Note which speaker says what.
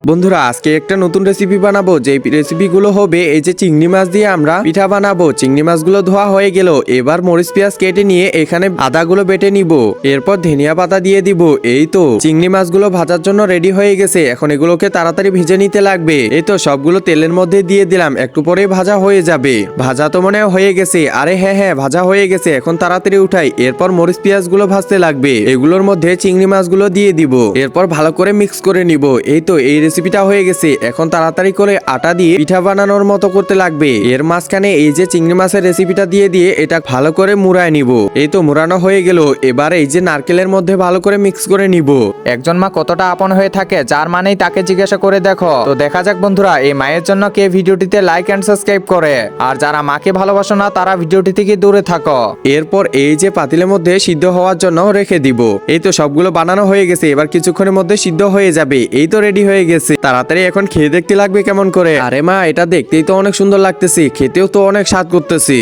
Speaker 1: বন্ধুরা আজকে একটা নতুন রেসিপি বানাবো। যে রেসিপিগুলো হবে এই যে চিংড়ি মাছ দিয়ে আমরা পিঠা বানাবো। চিংড়ি মাছগুলো ধোয়া হয়ে গেল, এবার মরিচ পেঁয়াজ কেটে নিয়ে এখানে আদাগুলো বেটে নিব, এরপর ধনিয়া পাতা দিয়ে দিব। এই তো চিংড়ি মাছগুলো ভাজার জন্য রেডি হয়ে গেছে। এখন এগুলোকে তাড়াতাড়ি ভেজে নিতে লাগবে। এই তো সবগুলো তেলের মধ্যে দিয়ে দিলাম, একটু পরেই ভাজা হয়ে যাবে। ভাজা তো মনে হয়ে গেছে। আরে হ্যাঁ ভাজা হয়ে গেছে, এখন তাড়াতাড়ি উঠাই। এরপর মরিচ পেঁয়াজ গুলো ভাজতে লাগবে, এগুলোর মধ্যে চিংড়ি মাছগুলো দিয়ে দিব, এরপর ভালো করে মিক্স করে নিব। এই তো এই রেসিপিটা হয়ে গেছে। এখন তাড়াতাড়ি করে আটা দিয়ে পিঠা বানানোর মতো করতে লাগবে। এর মাঝখানে এই যে চিংড়ি মাছের রেসিপিটা দিয়ে দিয়ে এটা ভালো করে মুড়ায় নিব। এই তো মুড়ানো হয়ে গেল। এবার এই যে নারকেলের মধ্যে ভালো করে মিক্স করে নিব।
Speaker 2: একজন মা কতটা আপন হয়ে থাকে, যার মানেই তাকে জিজ্ঞাসা করে দেখো। তো দেখা যাক বন্ধুরা, এই মায়ের জন্য কে ভিডিওটিতে লাইক এন্ড সাবস্ক্রাইব করে। আর যারা মাকে ভালোবাসো না তারা ভিডিওটি থেকে দূরে থাকো।
Speaker 1: এরপর এই যে পাতিলের মধ্যে সিদ্ধ হওয়ার জন্য রেখে দিব। এই তো সবগুলো বানানো হয়ে গেছে, এবার কিছুক্ষণের মধ্যে সিদ্ধ হয়ে যাবে। এই তো রেডি হয়ে গেছে। তাড়াতাড়ি এখন খেয়ে দেখতে লাগবে কেমন করে। আরে মা, এটা দেখতেই তো অনেক সুন্দর লাগতেছে, খেতেও তো অনেক স্বাদ করতেছি।